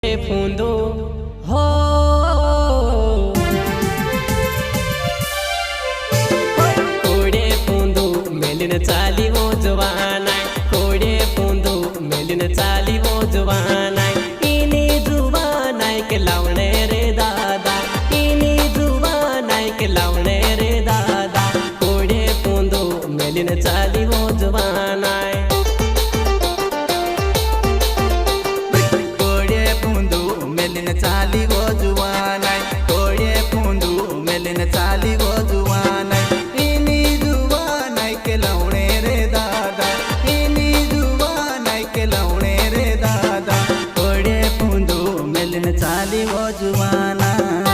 फूंदो हो कोड़े फूंदो मेलिन चाली वो जवाना कोड़े फूंदो मेलिन चाली वो जवाना इनी जुवाना के लावणे रे दादा इनी जुवाना के लावणे रे दादा कोड़े फूंदो मेलिन चाली वो जवाना चाली वो जुवाना कोड़े फूंदू मेलिन चाली वो जुवाना इनी जुवाना के लौणे रे दादा इनी जुवाना के लौणे रे दादा कोड़े फूंदू मेलिन चाली वो जुवाना।